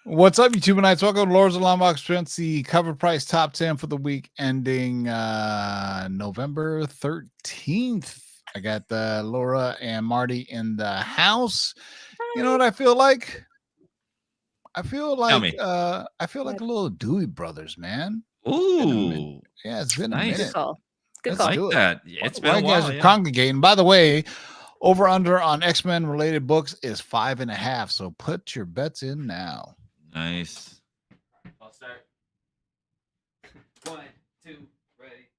What's up, YouTube Nights? Welcome to Lords of Longbox Presents the cover price top 10 for the week ending November 13th. I got Laura and Marty in the house. You know what I feel like? I feel like a little Dewey Brothers, man. Ooh, yeah, it's been a nice. minute. Good Let's call. do it. That. It's been Why a you guys while. are Yeah. congregating. By the way, over under on X-Men related books is 5.5. So put your bets in now. Nice. I'll start. 1, 2, ready.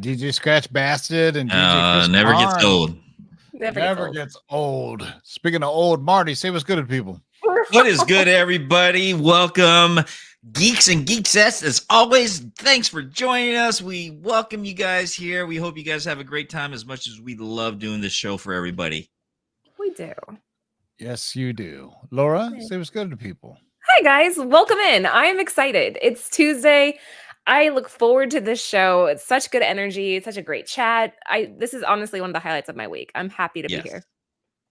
DJ Scratch Bastard and DJ Chris Never Karn. gets old. Never gets old. Speaking of old, Marty, say what's good to people. What is good, everybody? Welcome, geeks and geeksettes. As always, thanks for joining us. We welcome you guys here. We hope you guys have a great time as much as we love doing this show for everybody. We do. Yes, you do. Laura, say what's good to people. Hi, guys. Welcome in. I'm excited. It's Tuesday. I look forward to this show. It's such good energy. It's such a great chat. This is honestly one of the highlights of my week. I'm happy to be here.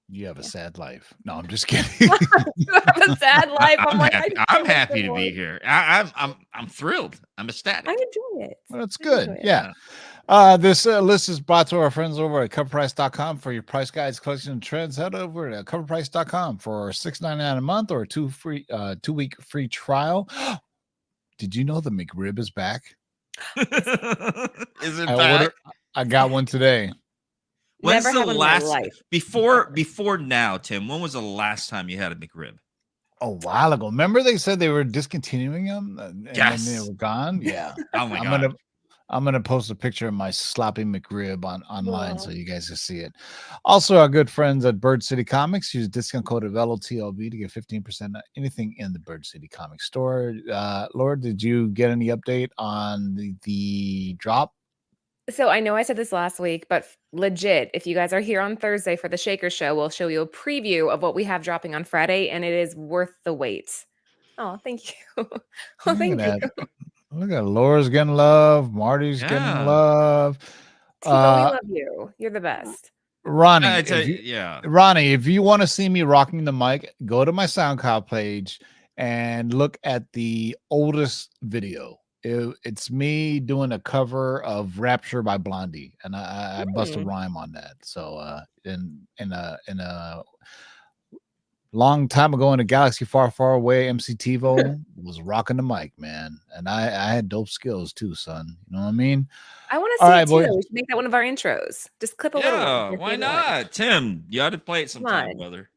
You have a sad life. No, I'm just kidding. You have a sad life. I'm happy to be here. I'm thrilled. I'm ecstatic. I enjoy it. Well, that's good. Yeah. This list is brought to our friends over at CovrPrice.com for your price guides, collection, and trends. Head over to CovrPrice.com for $6.99 a month or a 2-week free trial. Did you know the McRib is back? Is it back? I got one today. When's Never the had one in my last life. before now, Tim? When was the last time you had a McRib? A while ago. Remember they said they were discontinuing them and then they Yes. were gone? Yeah. Oh my god. I'm gonna post a picture of my sloppy McRib online so Aw. you guys can see it. Also, our good friends at Bird City Comics use discount code of LOTLB to get 15% on anything in the Bird City Comics store. Laura, did you get any update on the drop? So I know I said this last week, but legit, if you guys are here on Thursday for the Shaker Show, we'll show you a preview of what we have dropping on Friday, and it is worth the wait. Oh, thank you. Oh, Look thank you. at that. Look at Laura's getting love. Marty's getting Yeah. love. Tivo, we love you. You're the best. Ronnie, I tell if you, you, yeah. Ronnie, if you want to see me rocking the mic, go to my SoundCloud page and look at the oldest video. It's me doing a cover of Rapture by Blondie, and I bust a rhyme on that. So in a long time ago in a galaxy far, far away, MC TiVo was rocking the mic, man. And I had dope skills too, son. You know what I mean? I want to All see right, it too. boys. We should make that one of our intros. Just clip a little one. Yeah, Your why favorite one. not? Tim, you ought to play it Come sometime, on. brother.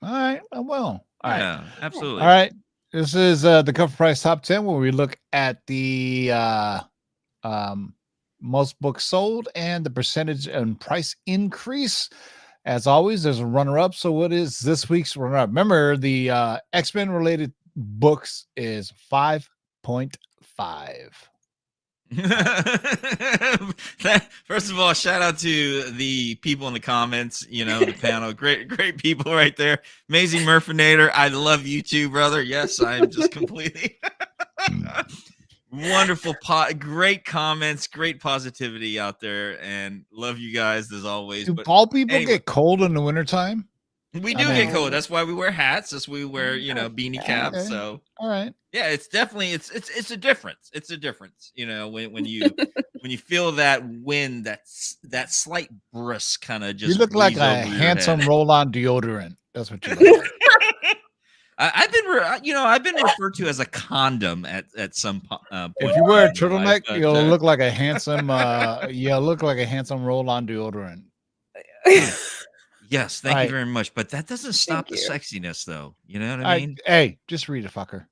All right, I will. All right. Yeah, absolutely. All right. This is the Cover Price Top 10 where we look at the most books sold and the percentage and price increase. As always, there's a runner-up. So what is this week's runner-up? Remember, the X-Men related books is 5.5. First of all, shout out to the people in the comments, the panel. Great people right there. Amazing Murphinator. I love you too, brother. Yes, I'm just completely wonderful. Great comments, great positivity out there, and love you guys as always. Do But all people anyway, get cold in the wintertime? we do get cold. That's why we wear hats. That's why we wear, beanie caps. Okay. So All right. yeah, it's definitely it's a difference. It's a difference, when you when you feel that wind, that slight brisk kind of just You look like breeze a over your handsome head. roll-on deodorant. That's what you look like. I've been referred to as a condom at some point. If you wear a in my life, turtleneck, but, you'll look like a handsome roll-on deodorant. Yes, thank All you right. very much. But that doesn't stop the you. sexiness, though. You know what I mean? Hey, just read it, fucker.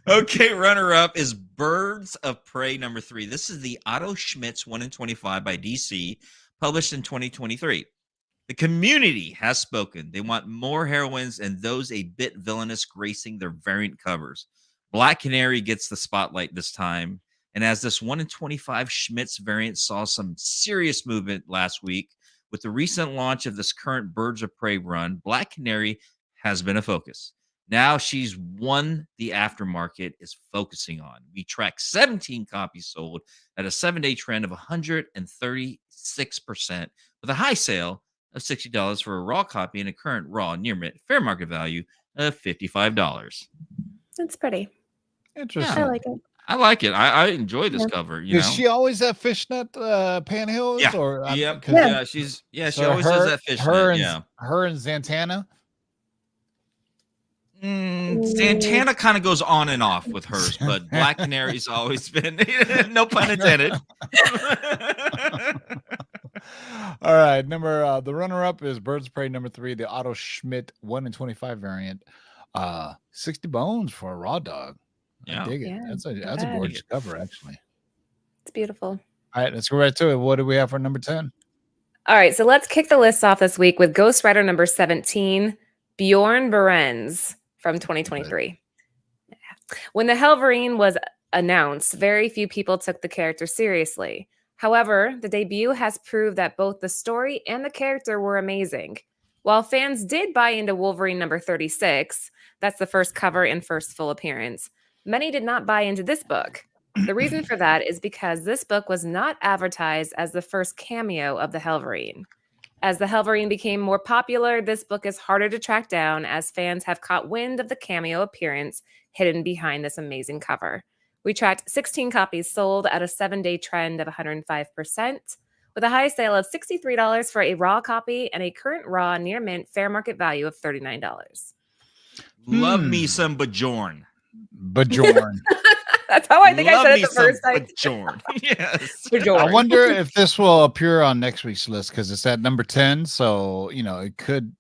Okay, runner-up is Birds of Prey #3. This is the Otto Schmidt's 1 in 25 by DC, published in 2023. The community has spoken. They want more heroines and those a bit villainous gracing their variant covers. Black Canary gets the spotlight this time. And as this 1 in 25 Schmidt's variant saw some serious movement last week, with the recent launch of this current Birds of Prey run, Black Canary has been a focus. Now she's one the aftermarket is focusing on. We track 17 copies sold at a 7-day trend of 136%, with a high sale of $60 for a raw copy and a current raw near fair market value of $55. It's pretty. Interesting. I like it. I like it. I enjoy this cover. Does she always have fishnet pantyhose? Yeah. Or Yep. 'cause- Yeah. She so always does that fishnet. her and Zantana. Santana kind of goes on and off with hers, but Black Canary's always been no pun intended. All right, the runner-up is Birds of Prey #3, the Otto Schmidt 1 in 25 variant. 60 bones for a raw dog. Yeah. I dig it. Yeah, That's a bad. gorgeous cover, actually. It's beautiful. All right, let's go right to it. What do we have for number 10? All right, so let's kick the list off this week with Ghost Rider #17, Bjorn Berens from 2023. When the Helverine was announced, very few people took the character seriously. However, the debut has proved that both the story and the character were amazing. While fans did buy into Wolverine #36, that's the first cover and first full appearance, many did not buy into this book. The reason for that is because this book was not advertised as the first cameo of the Helverine. As the Helverine became more popular, this book is harder to track down as fans have caught wind of the cameo appearance hidden behind this amazing cover. We tracked 16 copies sold at a 7-day trend of 105%, with a high sale of $63 for a raw copy and a current raw near mint fair market value of $39. Love me some Bjorn. Bjorn. That's how I think I Love said me it the some first time. Bajorn. Yes. Bajorn. I wonder if this will appear on next week's list because it's at number 10. So, it could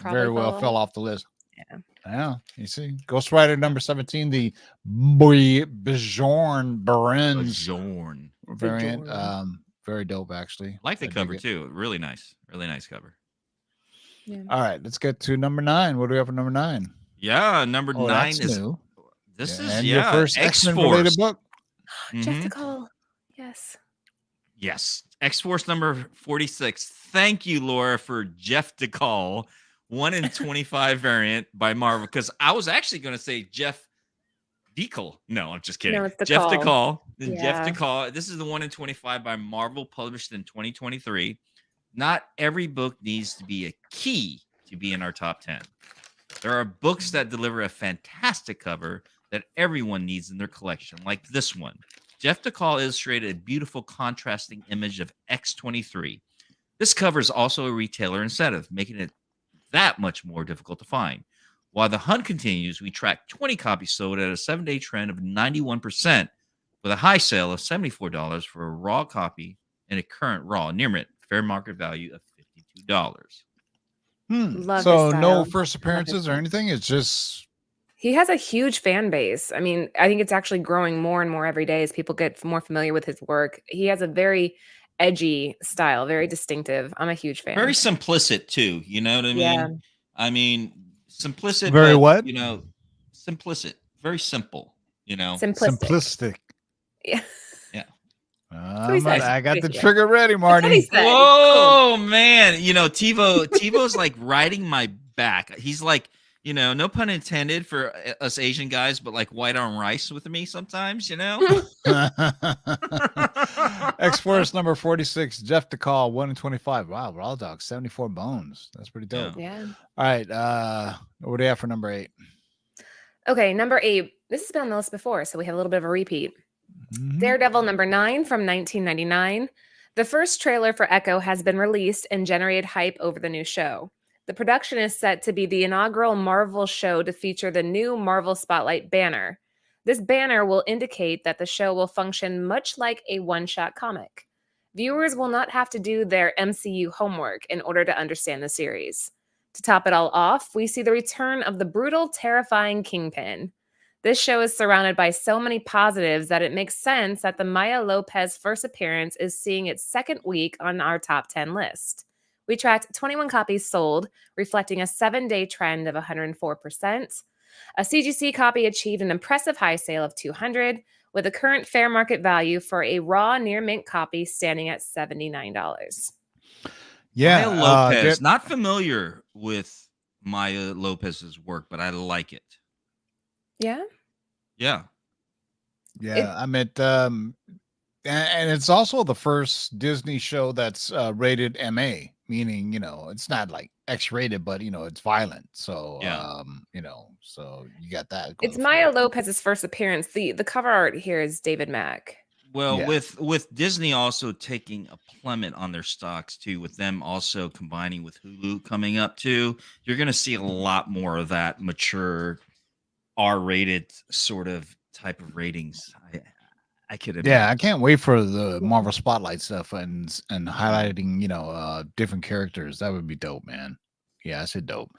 very well fall fell off the list. Yeah. Yeah, you see. Ghost Rider number 17, the Bjorn Berens Bajorn. variant. Bjorn. Very dope, actually. Like the I dig cover it. too. Really nice. Really nice cover. Yeah. All right, let's get to number 9. What do we have for number 9? Yeah, number Oh, 9 that's is new. this Yeah, is and your first X-Men X-Force. related book. Jeff Mhm. to call. Yes. Yes. X-Force number 46. Thank you, Laura, for Jeff DeCall, 1 in 25 variant by Marvel. Because I was actually going to say Jeff DeCall. No, I'm just kidding. No, it's Jeff DeCall. DeCall. Jeff Yeah. DeCall. This is the 1 in 25 by Marvel, published in 2023. Not every book needs to be a key to be in our top 10. There are books that deliver a fantastic cover that everyone needs in their collection, like this one. Jeff DeCall illustrated a beautiful contrasting image of X-23. This cover is also a retailer incentive, making it that much more difficult to find. While the hunt continues, we track 20 copies sold at a 7-day trend of 91%, with a high sale of $74 for a raw copy and a current raw near mint fair market value of $52. Love So his no style. first appearances or anything. It's just He has a huge fan base. I mean, I think it's actually growing more and more every day as people get more familiar with his work. He has a very edgy style, very distinctive. I'm a huge fan. Very simplistic too. You know what I Yeah. mean? I mean, simplistic. Very but, what? Simplistic. Very simple. Simplistic. simplistic. Yeah. Yeah. what he said. I got the Yeah. trigger ready, That's what he Marty. said. Whoa, man. TiVo's like riding my back. He's like, no pun intended for us Asian guys, but like white on rice with me sometimes, X-Force number 46, Jeff DeCall, 1 in 25. Wow, Raw Dog, 74 bones. That's pretty dope. Yeah. All right. What do you have for number 8? Okay, number 8. This has been on the list before, so we have a little bit of a repeat. Mhm. Daredevil number 9 from 1999. The first trailer for Echo has been released and generated hype over the new show. The production is set to be the inaugural Marvel show to feature the new Marvel Spotlight banner. This banner will indicate that the show will function much like a one-shot comic. Viewers will not have to do their MCU homework in order to understand the series. To top it all off, we see the return of the brutal, terrifying Kingpin. This show is surrounded by so many positives that it makes sense that the Maya Lopez first appearance is seeing its second week on our top 10 list. We tracked 21 copies sold, reflecting a 7-day trend of 104%. A CGC copy achieved an impressive high sale of 200, with a current fair market value for a raw near mint copy standing at $79. Yeah. Maya Lopez. Not familiar with Maya Lopez's work, but I like it. Yeah? Yeah. I meant, and it's also the first Disney show that's rated MA, meaning, it's not like X-rated, but, it's violent. So, Yeah. So you got that. It's going Maya for it. Lopez's first appearance. The cover art here is David Mack. Well, Yeah. with Disney also taking a plummet on their stocks too, with them also combining with Hulu coming up too, you're going to see a lot more of that mature R-rated sort of type of ratings. I could imagine. Yeah, I can't wait for the Marvel Spotlight stuff and highlighting, different characters. That would be dope, man. Yeah, I said dope.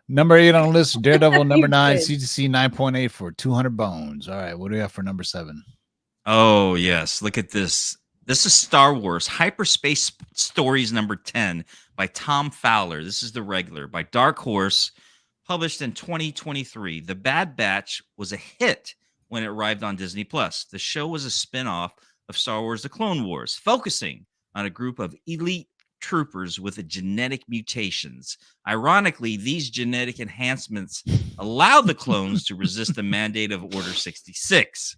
Number 8 on the list, Daredevil. Number 9, did. CGC 9.8 for 200 bones. All right, what do we have for number 7? Oh, yes. Look at this. This is Star Wars Hyperspace Stories number 10 by Tom Fowler. This is the regular by Dark Horse, published in 2023. The Bad Batch was a hit when it arrived on Disney+. The show was a spin-off of Star Wars The Clone Wars, focusing on a group of elite troopers with genetic mutations. Ironically, these genetic enhancements allow the clones to resist the mandate of Order 66,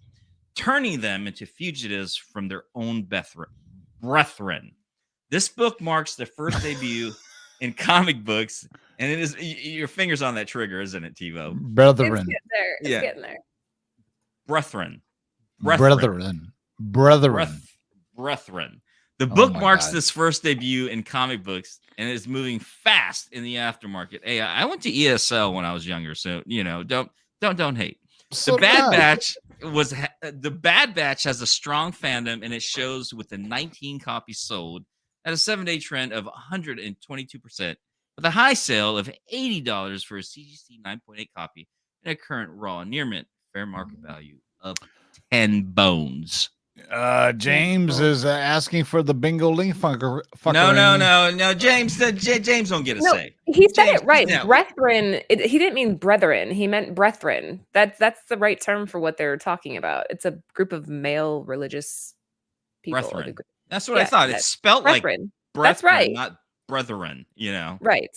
turning them into fugitives from their own brethren. This book marks their first debut in comic books, and it is your fingers on that trigger, isn't it, TiVo? Brethren. It's getting there. It's Yeah. getting there. Brethren. Brethren. The Oh book my marks God. this first debut in comic books and is moving fast in the aftermarket. Hey, I went to ESL when I was younger, so don't hate. So The did Bad I. Batch the Bad Batch has a strong fandom, and it shows with the 19 copies sold at a 7-day trend of 122%, with a high sale of $80 for a CGC 9.8 copy and a current raw near mint fair market value of 10 bones. James is asking for the bingo link fucker. No, James. James don't get a No, say. he said James, it right. no. Brethren. He didn't mean brethren. He meant brethren. That's the right term for what they're talking about. It's a group of male religious people. Brethren. That's what I thought. It's that's spelled like brethren. brethren, That's right. not brethren. You know. Right.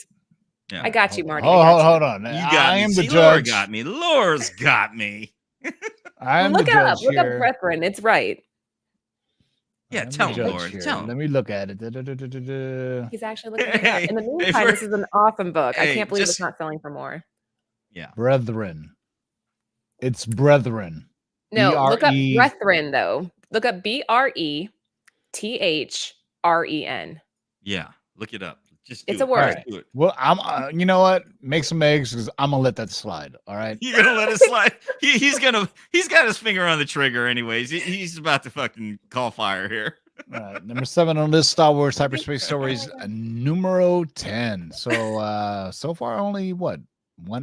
Yeah. I got you, Marty. Hold on. You got me. am See, the Laura judge. got me. Laura's got me. I am Look the it up. judge Look up here. brethren. It's right. Yeah, I'm tell the him, judge Laura. here. Tell him. Let me look at it. He's actually looking it up. In the Hey, meantime, this is an awesome book. I hey, can't believe just- it's not selling for more. Yeah. Brethren. It's brethren. No, look up B-R-E. brethren though. Look up BRETHREN. Yeah. Look it up. Just do It's it. a word. Just do it. Well, I'm. You know what? Make some eggs because I'm gonna let that slide. All right. You're gonna let it slide. He's got his finger on the trigger anyways. He's about to fucking call fire here. All right. Number 7 on this Star Wars Hyperspace Stories, numero 10. So far only one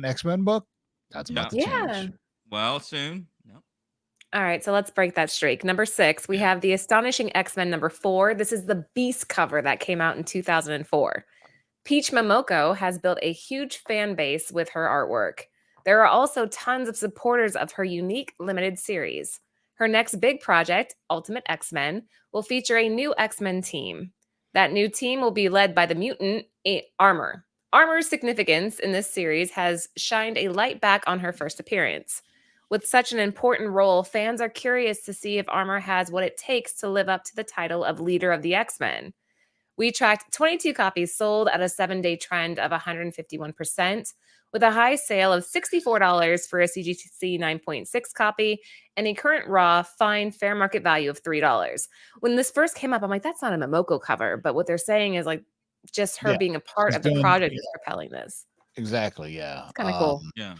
X-Men book. That's about to Yeah. change. Well, soon. No. All right, so let's break that streak. Number 6, we have the Astonishing X-Men number 4. This is the Beast cover that came out in 2004. Peach Momoko has built a huge fan base with her artwork. There are also tons of supporters of her unique limited series. Her next big project, Ultimate X-Men, will feature a new X-Men team. That new team will be led by the mutant Armor. Armor's significance in this series has shined a light back on her first appearance. With such an important role, fans are curious to see if Armor has what it takes to live up to the title of Leader of the X-Men. We tracked 22 copies sold at a 7-day trend of 151%, with a high sale of $64 for a CGC 9.6 copy and a current raw fine fair market value of $3. When this first came up, I'm like, that's not a Momoko cover, but what they're saying is like just her being a part she's of the doing- project yeah. is propelling this. Exactly. Yeah. It's kind of cool. Yeah.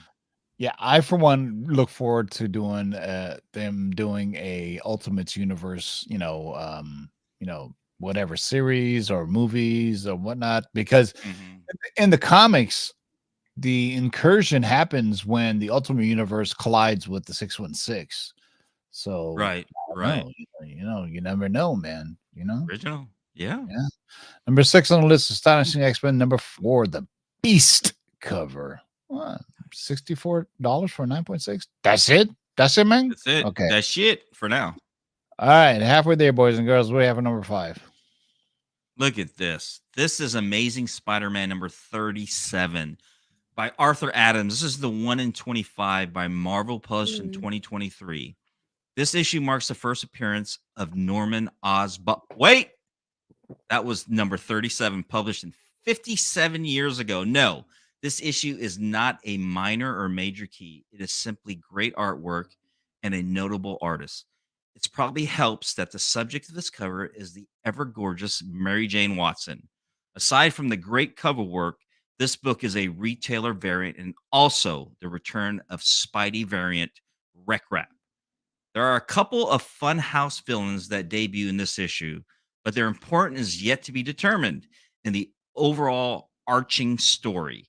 Yeah, I for one look forward to doing them doing a Ultimates universe, whatever series or movies or whatnot, because Mhm. in the comics, the incursion happens when the Ultimate Universe collides with the 616. So Right. I don't Right. know, you never know, man. Original. Yeah. Number 6 on the list, Astonishing X-Men. Number 4, the Beast cover. What? $64 for a 9.6. That's it, man. That's it. Okay. That's shit for now. All right, halfway there, boys and girls. We have a number 5. Look at this. This is Amazing Spider-Man number 37 by Arthur Adams. This is the 1 in 25 by Marvel, published in 2023. This issue marks the first appearance of Norman Osborn. Wait, that was number 37, published in 57 years ago. No, this issue is not a minor or major key. It is simply great artwork and a notable artist. It probably helps that the subject of this cover is the ever gorgeous Mary Jane Watson. Aside from the great cover work, this book is a retailer variant and also the return of Spidey variant Wreck Rap. There are a couple of fun house villains that debut in this issue, but their importance is yet to be determined in the overall arching story.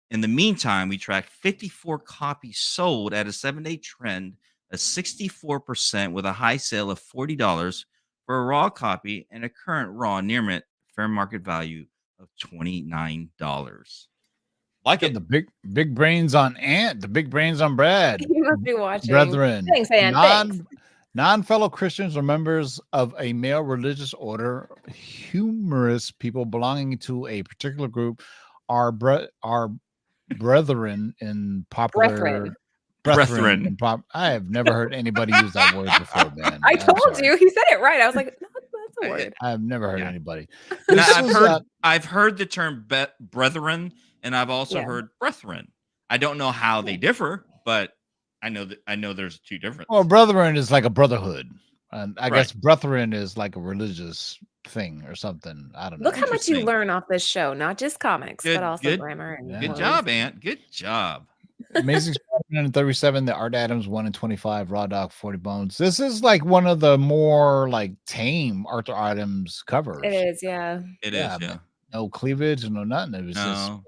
In the meantime, we tracked 54 copies sold at a 7-day trend of 64% with a high sale of $40 for a raw copy and a current raw near mint fair market value of $29. Like Got it. the big brains on Ant, the big brains on Brad. You must be watching. Brethren, Thanks, Ann. Thanks. non-fellow Christians or members of a male religious order, humorous people belonging to a particular group are brethren in popular. Brethren. I have never heard anybody use that word before, man. I I'm told sorry. you. He said it right. I was like, no, that's a word. I've never heard Yeah. anybody. Now, This is, I've heard the term brethren, and I've also Yeah. heard brethren. I don't know how they differ, but I know there's two differences. well, brethren is like a brotherhood, and I Right. guess brethren is like a religious thing or something. I don't know. Look how much you Interesting. learn off this show, not just comics, Good- but also good- grammar. And Yeah. Good words. job, Ant. Good job. Amazing Spider-Man 37, the Art Adams 1 and 25, Raw Dog 40 Bones. This is like one of the more like tame Arthur Adams covers. It is, yeah. It is, yeah. No cleavage and no nothing. It was just, No.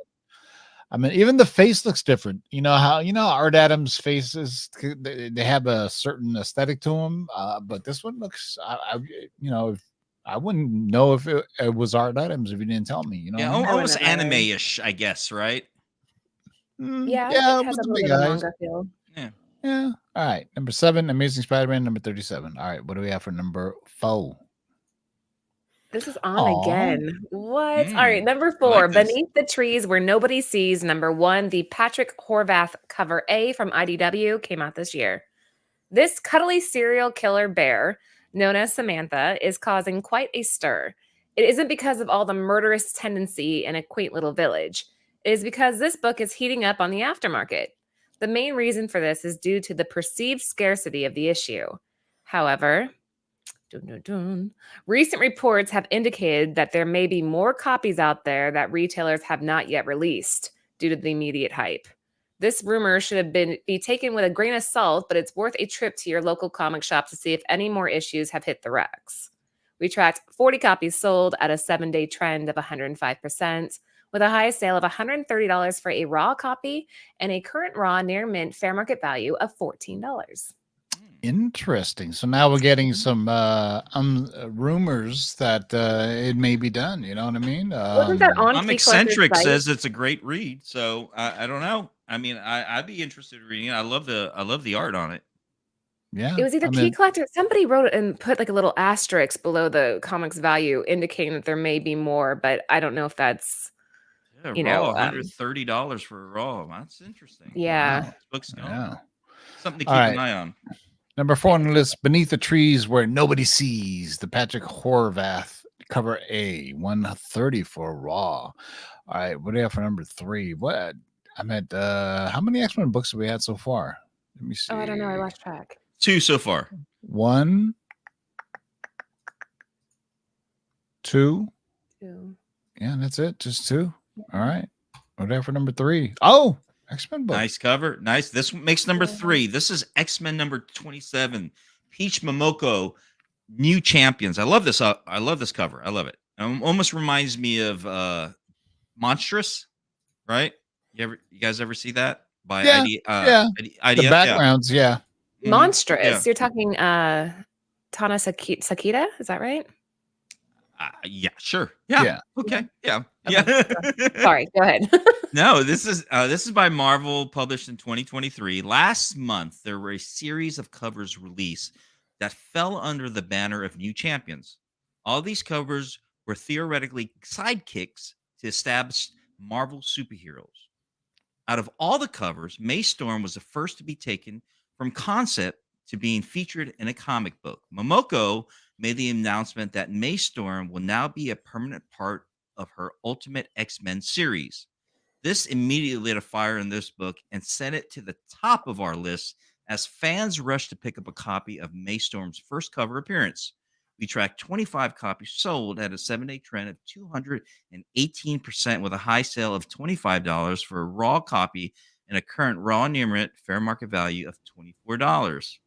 I mean, even the face looks different. You know how Art Adams' faces, they have a certain aesthetic to them, but this one looks, I wouldn't know if it was Art Adams if you didn't tell me. Yeah, almost anime-ish, I guess, right? Yeah, it has with a the big little bit of eyes. manga feel. Yeah. All right. Number 7, Amazing Spider-Man. Number 37. All right. What do we have for number 4? This is on again. What? All right. Number 4, like this. Beneath the Trees Where Nobody Sees. Number 1, the Patrick Horvath cover A from IDW came out this year. This cuddly serial killer bear, known as Samantha, is causing quite a stir. It isn't because of all the murderous tendency in a quaint little village. It is because this book is heating up on the aftermarket. The main reason for this is due to the perceived scarcity of the issue. However, recent reports have indicated that there may be more copies out there that retailers have not yet released due to the immediate hype. This rumor should be taken with a grain of salt, but it's worth a trip to your local comic shop to see if any more issues have hit the racks. We tracked 40 copies sold at a 7-day trend of 105%, with a high sale of $130 for a raw copy and a current raw near mint fair market value of $14. Interesting. So now we're getting some rumors that it may be done. You know what I mean? Wasn't that on Comic Centric says it's a great read, so I don't know. I mean, I'd be interested in reading it. I love the art on it. Yeah, it was either Key Collector. Somebody wrote it and put like a little asterisk below the comic's value, indicating that there may be more, but I don't know if that's $130 for a raw. That's interesting. Yeah, wow. This book's going. Yeah. Something to keep an eye on. Number 4 on the list, Beneath the Trees Where Nobody Sees, the Patrick Horvath cover A, $130 for raw. All right, what do you have for number 3? What? I'm at how many X-Men books have we had so far? Let me see. Oh, I don't know. I lost track. 2 so far. 1, 2. Yeah, that's it. Just 2. All right. What do you have for number 3? Oh, X-Men book. Nice cover. Nice. This makes number 3. This is X-Men number 27. Peach Momoko, New Champions. I love this. I love this cover. I love it. Almost reminds me of Monstrous, right? You guys ever see that? By the backgrounds, yeah. Monstrous. Yeah. You're talking Tana Sakita, is that right? Yeah, sure. Yeah. Okay. Yeah. Okay. Yeah. Sorry, go ahead. No, this is by Marvel, published in 2023. Last month, there were a series of covers released that fell under the banner of New Champions. All these covers were theoretically sidekicks to established Marvel superheroes. Out of all the covers, May Storm was the first to be taken from concept to being featured in a comic book. Momoko made the announcement that May Storm will now be a permanent part of her Ultimate X-Men series. This immediately lit a fire in this book and sent it to the top of our list as fans rushed to pick up a copy of May Storm's first cover appearance. We tracked 25 copies sold at a 7-day trend of 218%, with a high sale of $25 for a raw copy and a current raw near mint fair market value of $24.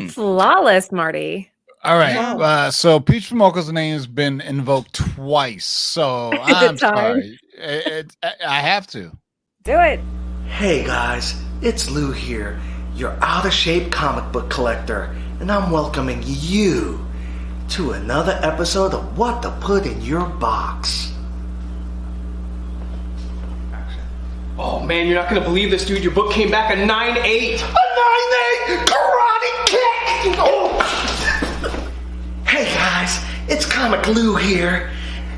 Flawless, Marty. All right. So Peach Momoko's name has been invoked twice. So I'm sorry. I have to. Do it. Hey guys, it's Lou here, your out-of-shape comic book collector, and I'm welcoming you to another episode of What to Put in Your Box. Oh man, you're not gonna believe this, dude. Your book came back a 9.8. A 9.8 karate kick! Oh. Hey guys, it's Comic Lou here,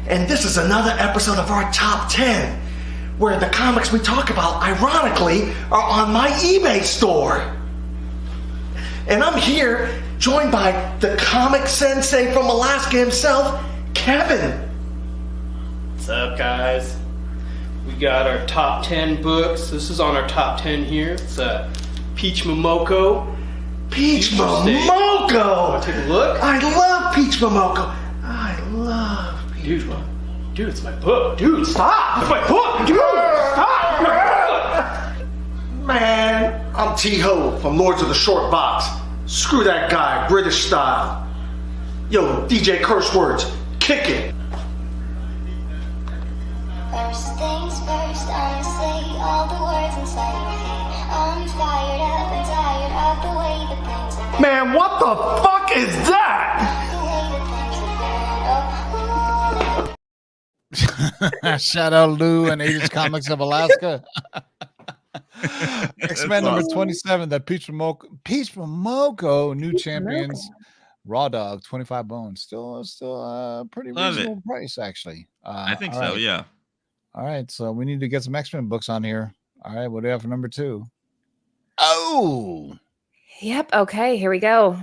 and this is another episode of our Top 10, where the comics we talk about, ironically, are on my eBay store. And I'm here, joined by the comic sensei from Alaska himself, Kevin. What's up, guys? We got our top 10 books. This is on our top 10 here. It's Peach Momoko. Peach Momoko! Want to take a look? I love Peach Momoko. I love Peach Momoko. Dude, it's my book. Dude, stop! It's my book! Dude, stop! Man, I'm T-Ho from Lords of the Short Box. Screw that guy, British style. Yo, DJ Curse Words, kick it. First things first, I'ma say all the words inside my head. I'm fired up and tired of the way that things are. Man, what the fuck is that? The way that things are. Oh, Shout out Lou and 80s Comics of Alaska. X-Men number 27, that Peach Momoko, new champions, raw dog, 25 bones. Still pretty Love reasonable price, actually. I think all so. right. Yeah. All right, so we need to get some X-Men books on here. All right, what do you have for number 2? Oh, Yep. Okay, here we go.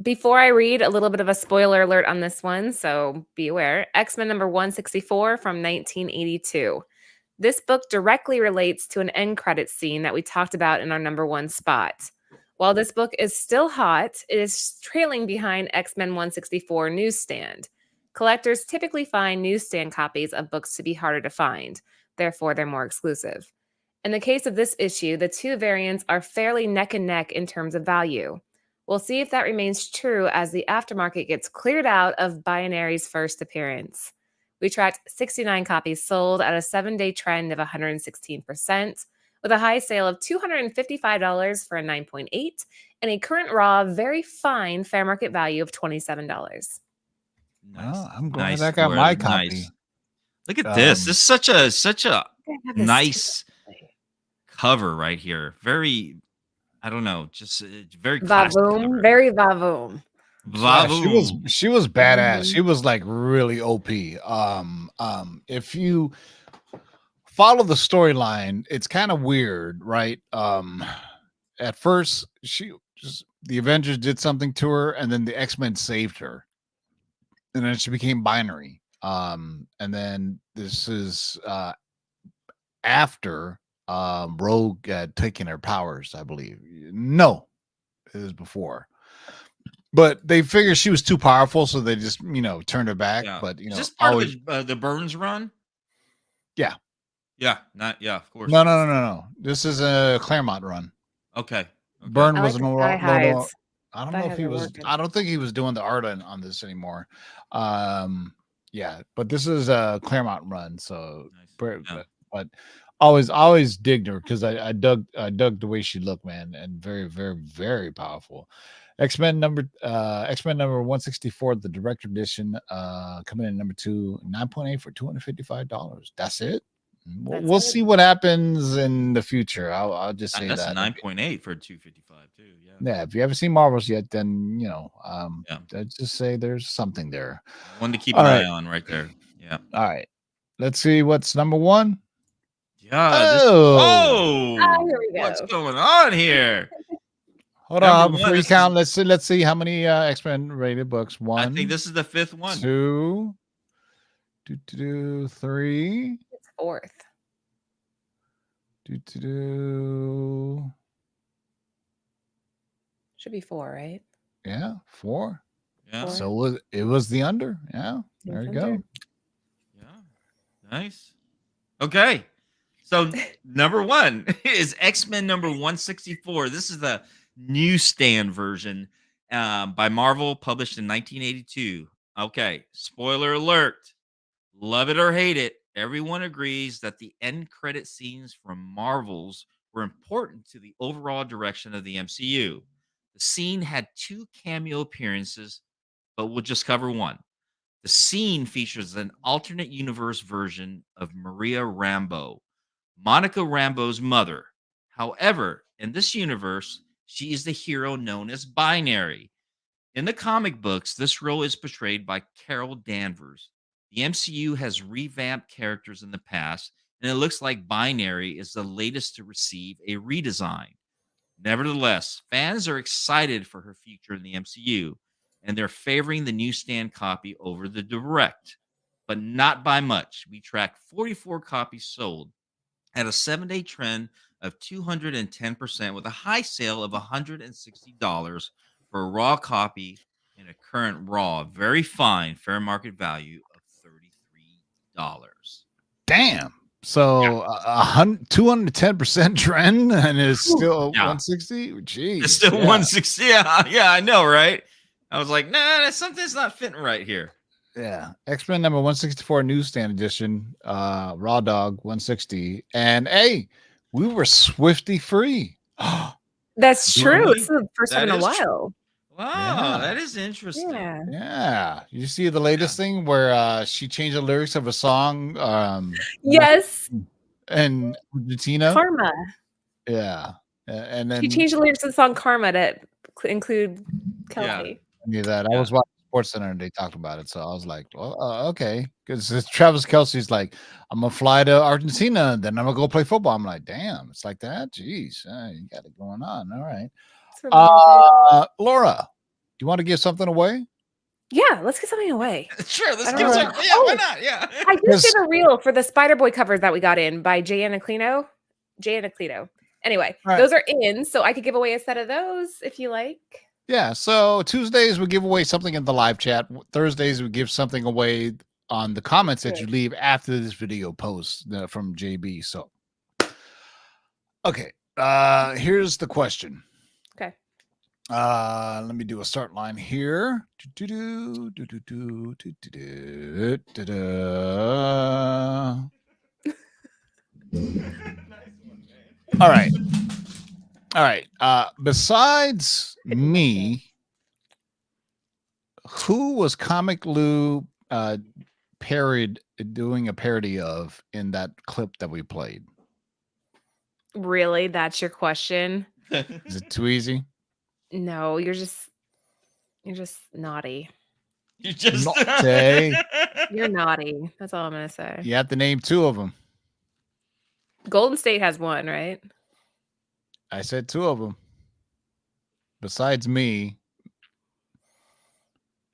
Before I read, a little bit of a spoiler alert on this one, so be aware. X-Men number 164 from 1982. This book directly relates to an end credit scene that we talked about in our number 1 spot. While this book is still hot, it is trailing behind X-Men 164 newsstand. Collectors typically find newsstand copies of books to be harder to find. Therefore, they're more exclusive. In the case of this issue, the two variants are fairly neck and neck in terms of value. We'll see if that remains true as the aftermarket gets cleared out of Binary's first appearance. We tracked 69 copies sold at a 7-day trend of 116%, with a high sale of $255 for a 9.8 and a current raw, very fine fair market value of $27. well, I'm glad I got Laura, my copy. nice. Look at this. This is such a nice cover right here. Very, I don't know, just very classic Vavoom, cover. very vavoom. Yeah, Vavoom. she was badass. Mhm. She was like really OP. If you follow the storyline, it's kind of weird, right? At first, the Avengers did something to her, and then the X-Men saved her, and then she became binary. And then this is after Rogue had taken her powers, I believe. No, it was before. But they figured she was too powerful, so they just, turned her back. Yeah. But Is this part of the Burns run? Yeah. Yeah, of course. No. This is a Claremont run. Okay. Byrne I was like no, the no, thigh highs. I don't Thigh know if highs he are was. working. I don't think he was doing the art on this anymore. Yeah, but this is a Claremont run, so but always digged her because I dug the way she looked, man, and very, very, very powerful. X-Men number 164, the director edition, coming in number 2, 9.8 for $255. That's it. We'll see what happens in the future. I'll just say that's that 9.8 for 255 too. Yeah. Yeah, if you haven't seen Marvels yet, then I'd just say there's something there. One to keep All an right. eye on right there. Yeah. All right, let's see what's number 1. Yeah. Here we go. What's going on here? Hold Number on, one, before you this count, let's see how many X-Men rated books. 1, I think this is the 5th one. 2, 3, It's 4th. 2, Should be 4, right? yeah, 4. Yeah. So it was the under. Yeah, there you go. Under. Yeah. Nice. Okay. So number 1 is X-Men number 164. This is the newsstand version by Marvel, published in 1982. Okay. Spoiler alert. Love it or hate it, everyone agrees that the end credit scenes from Marvels were important to the overall direction of the MCU. The scene had 2 cameo appearances, but we'll just cover one. The scene features an alternate universe version of Maria Rambeau, Monica Rambeau's mother. However, in this universe, she is the hero known as Binary. In the comic books, this role is portrayed by Carol Danvers. The MCU has revamped characters in the past, and it looks like Binary is the latest to receive a redesign. Nevertheless, fans are excited for her future in the MCU, and they're favoring the newsstand copy over the direct, but not by much. We track 44 copies sold at a 7-day trend of 210%, with a high sale of $160 for a raw copy and a current raw, very fine fair market value of $33. Damn, So 210% trend, and it's still Yeah. 160. Jeez, It's still yeah. 160. Yeah, I know, right? I was like, nah, something's not fitting right here. Yeah, X-Men number 164 newsstand edition, Raw Dog 160, and hey, we were Swifty free. That's true. Really? This is the first time That in a is true. while. Wow, Yeah. that is interesting. Yeah. Yeah, you see the latest thing where she changed the lyrics of a song. Yes. And Argentina. Karma. Yeah, and then She changed the lyrics to the song Karma to include Yeah. Kelsey. I knew that. I Yeah. was watching Sports Center and they talked about it, so I was like, "Well, okay." Because Travis Kelsey's like, "I'm gonna fly to Argentina, then I'm gonna go play football." I'm like, "Damn, it's like that." Jeez, you got it going on. All right, It's romantic. Laura, you want to give something away? Yeah, let's get something away. Sure, let's I give don't some. know. Yeah, why Oh. not? Yeah. I just did a reel for the Spider-Boy covers that we got in by Jay Anacleto. Anyway, Right. those are in, so I could give away a set of those if you like. Yeah. So Tuesdays we give away something in the live chat. Thursdays we give something away on the comments that you leave after this video post from JB. So, okay. Here's the question. Okay. Let me do a start line here. All right. Besides me, who was Comic Lou doing a parody of in that clip that we played? Really? That's your question? Is it too easy? No, you're just naughty. You just Naughty. You're naughty. That's all I'm gonna say. You have to name two of them. Golden State has one, right? I said two of them. Besides me,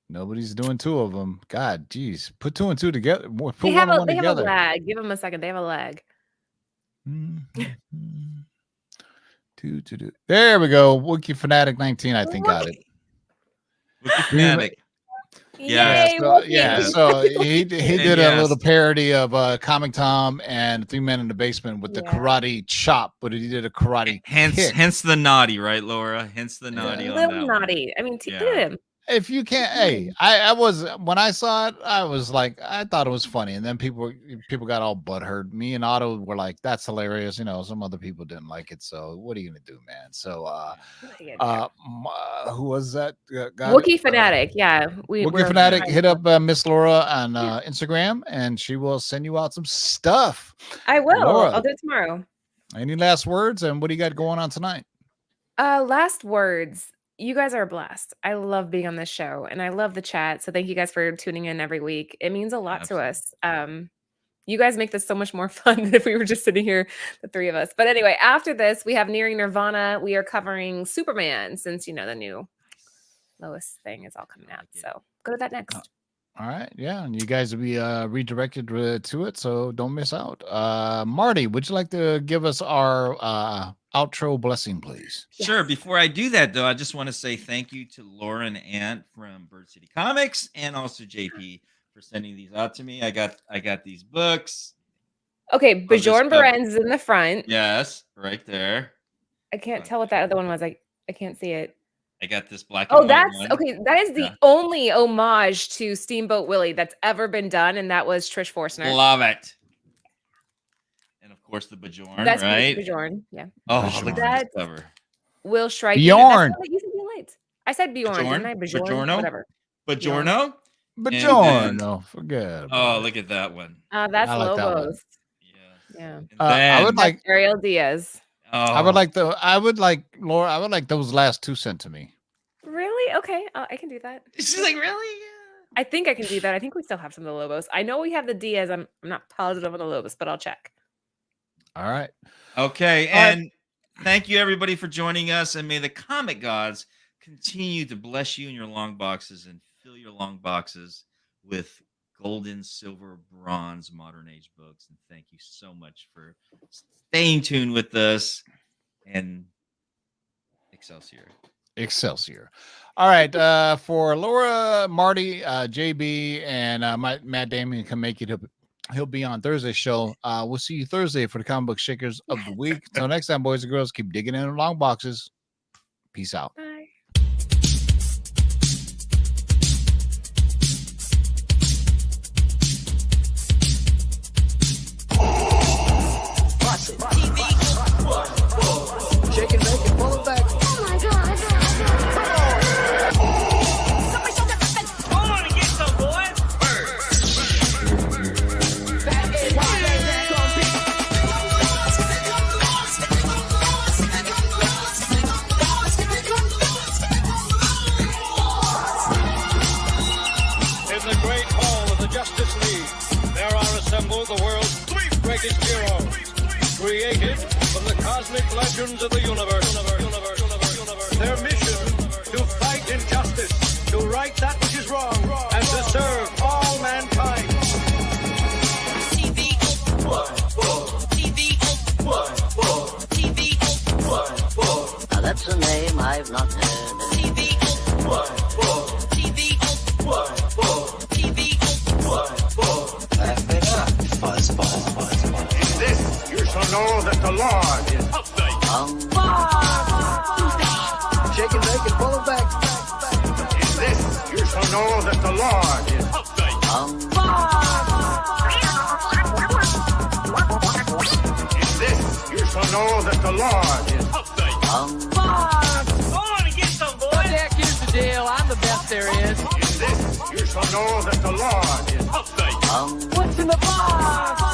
nobody's doing two of them. God, geez, put two and two together. Put They one have and a one they have a together. lag. Give them a second. They have a lag. Two. There we go. Wookie Fanatic 19, I think, got it. Wookie Fanatic. Yay, Yeah, Wookie. so he did a yes. little parody of Comic Tom and Three Men in the Basement with the Yeah. karate chop, but he did a karate kick. Hence the naughty, right, Laura? Hence the naughty on that Little one. naughty. I mean, Yeah. look at him. If you can't, hey, I was when I saw it, I was like, I thought it was funny, and then people got all butthurt. Me and Otto were like, "That's hilarious," you know. Some other people didn't like it, so what are you gonna do, man? So, who was that guy? Wookie Fanatic. Yeah, Wookie Fanatic. Hit up Miss Laura on Instagram, and she will send you out some stuff. I will. Laura. I'll do it tomorrow. Any last words, and what do you got going on tonight? Last words. You guys are a blast. I love being on this show and I love the chat. So thank you guys for tuning in every week. It means a lot to us. You guys make this so much more fun than if we were just sitting here, the three of us. But anyway, after this, we have Nearing Nirvana. We are covering Superman since, the new Lois thing is all coming out. So go to that next. All right. Yeah. And you guys will be redirected to it. So don't miss out. Marty, would you like to give us our outro blessing, please? Sure. Before I do that, though, I just want to say thank you to Laura and Ant from Bird City Comics and also JP for sending these out to me. I got these books. Okay. Bjorn Berens is in the front. Yes. Right there. I can't tell what that other one was. I can't see it. I got this black. Oh, that's okay. That is the only homage to Steamboat Willie that's ever been done, and that was Trish Forstner. Love it. And of course, the Bjorn, that's right? Bjorn, yeah. Oh, look at this cover. Will Shrike. Bjorn. You said you liked. I said Bjorn. Didn't I? Bjorn, whatever. Bjorno. Bjorn. No, forget. Oh, look at that one. That's Lobos. Yeah. I would like Ariel Diaz. Oh. I would like Laura. I would like those last two sent to me. Really? Okay, I can do that. She's like, really? I think I can do that. I think we still have some of the Lobos. I know we have the Diaz. I'm not positive on the Lobos, but I'll check. All right. Okay, and thank you everybody for joining us, and may the comic gods continue to bless you in your long boxes and fill your long boxes with golden, silver, bronze, modern age books. And thank you so much for staying tuned with us. And Excelsior. All right. For Laura, Marty, JB, and Matt Damon can make it He'll be on Thursday's show. We'll see you Thursday for the comic book shakers of the week. Till next time, boys and girls, keep digging in the long boxes. Peace out. Bye. Shake and bake and pull it back. Oh my god. Hold on and get some, boys. In the great hall of the Justice League, there are assembled the world's three greatest heroes, created from the cosmic legends of the universe. Their mission, to fight injustice, to right that which is wrong, and to serve all mankind. Now that's a name I've not heard. In this, you shall know that the Lord is Shake and bake and pull it back. In this, you shall know that the Lord is In this, you shall know that the Lord is Hold on and get some, boys. Heck, here's the deal. I'm the best there is. In this, you shall know that the Lord is What's in the box?